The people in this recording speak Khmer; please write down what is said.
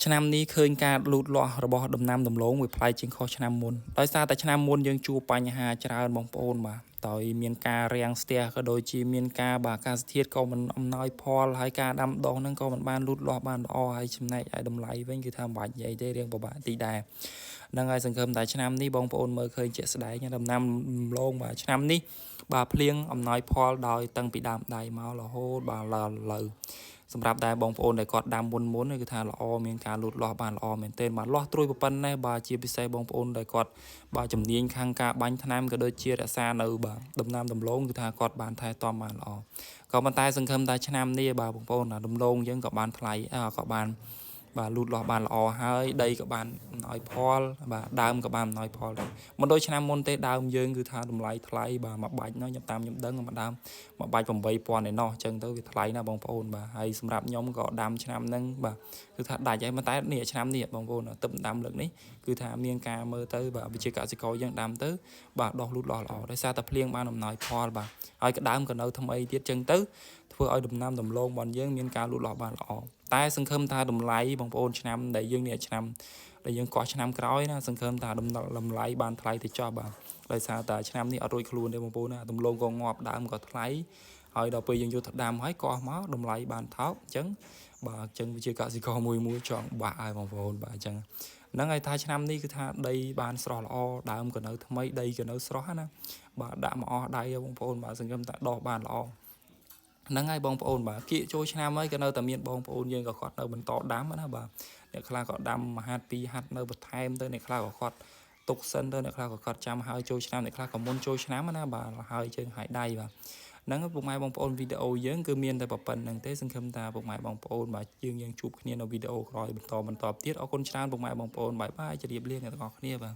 ឆ្នាំនេះឃើញការលូតលាស់របស់ដំណាំដំឡូងវាប្លែកជាងខុសឆ្នាំមុនដោយសារតែឆ្នាំមុនយើងជួបបញ្ហាច្រើនបងប្អូនបាទដោយមានការរាំងស្ទះក៏ដូចជាមានការអាកាសធាតុក៏មិនអំណោយផលហើយការដាំដុះហ្នឹងក៏មិនបានលូតលាស់បានល្អហើយចំណែកឯតម្លៃវិញគឺថាមិនបាច់និយាយទេរៀងពិបាកតិចដែរហ្នឹងហើយសង្ឃឹមតែឆ្នាំនេះបងប្អូនមើលឃើញជាក់ស្ដែងដំណាំដំឡូងបាទឆ្នាំនេះបាទភ្លៀងអំណោយផលដោយតាំងពីដើមដៃមករហូតបាទលើសម្រាប់តែបងប្អូនដែលគាត់ដាំមុនគឺថាល្អមានការលូតលាស់បានល្អមែនទែនបាទលាស់ត្រួយប៉ុណ្ណេះបាទជាពិសេសបងប្អូនដែលគាត់បាទជំនាញខាងការបាញ់ថ្នាំក៏ដូចជារក្សានៅបាទដំណាំដំឡូងគឺថាគាត់បានថែទាំបានល្អក៏ប៉ុន្តែសង្ឃឹមថាឆ្នាំនេះបាទបងប្អូនដំឡូងយើងក៏បានថ្លៃក៏បានបាទលូតលាស់បានល្អហើយដីក៏បានអំណោយផលបាទដើមក៏បានអំណោយផលដែរមិនដូចឆ្នាំមុនទេដើមយើងគឺថាតម្លៃថ្លៃបាទមួយបាច់នោះខ្ញុំដឹងមួយដើមមួយបាច់8000ឯណោះអញ្ចឹងទៅវាថ្លៃណាបងប្អូនបាទហើយសម្រាប់ខ្ញុំក៏ដាំឆ្នាំហ្នឹងបាទគឺថាដាច់ហើយប៉ុន្តែនេះឆ្នាំនេះបងប្អូនទឹកដាំលើកនេះគឺថាមានការមើលទៅបាទវិជាកសិករយើងដាំទៅបាទដុះលូតលាស់ល្អដោយសារតែភ្លៀងបានអំណោយផលបាទហើយក្ដើមក៏នៅថ្មីទៀតអញ្ចឹងទៅធ្វើឲ្យដំណាំដំឡូងរបស់យើងមានការលូតលាស់បានល្អតែសង្ឃឹមថាតម្លៃបងប្អូនឆ្នាំដែលយើងនេះឆ្នាំដែលយើងកោះឆ្នាំក្រោយណាសង្ឃឹមថាតម្លៃបានថ្លៃទៅចោះបាទដោយសារតែឆ្នាំនេះអត់រួចខ្លួនទេបងប្អូនណាដំឡូងក៏ងាប់ដើមក៏ថ្លៃហើយដល់ពេលយើងយកទៅដាំហើយកោះមកតម្លៃបានថោកអញ្ចឹងបាទអញ្ចឹងវាជាកសិករមួយចង់បាក់ហើយបងប្អូនបាទអញ្ចឹងហ្នឹងហើយថាឆ្នាំនេះគឺថាដីបានស្រស់ល្អដើមក៏នៅថ្មីដីក៏នៅស្រស់ណាបាទដាក់មកអស់ដៃបងប្អូនបាទសង្ឃឹមថាដុះបានល្អហ្នឹងហើយបងប្អូនបាទគៀកចូលឆ្នាំហើយក៏នៅតែមានបងប្អូនយើងក៏គាត់នៅបន្តដាំណាបាទអ្នកខ្លះក៏ដាំ1ហាត់2ហាត់នៅបន្ថែមទៅអ្នកខ្លះក៏គាត់ទុកសិនទៅអ្នកខ្លះក៏គាត់ចាំហើយចូលឆ្នាំអ្នកខ្លះក៏មុនចូលឆ្នាំណាបាទហើយជើងហើយដៃបាទហ្នឹងពុកម៉ែបងប្អូនវីដេអូយើងគឺមានតែប៉ុណ្្នឹងទេសង្ឃឹមថាពុកម៉ែបងប្អូនបាទយើងជួបគ្នានៅវីដេអូក្រោយបន្តទៀតអរគុណច្រើនពុកម៉ែបងប្អូនបាយបាយជម្រាបលាអ្នកទាំងអស់គ្នាបាទ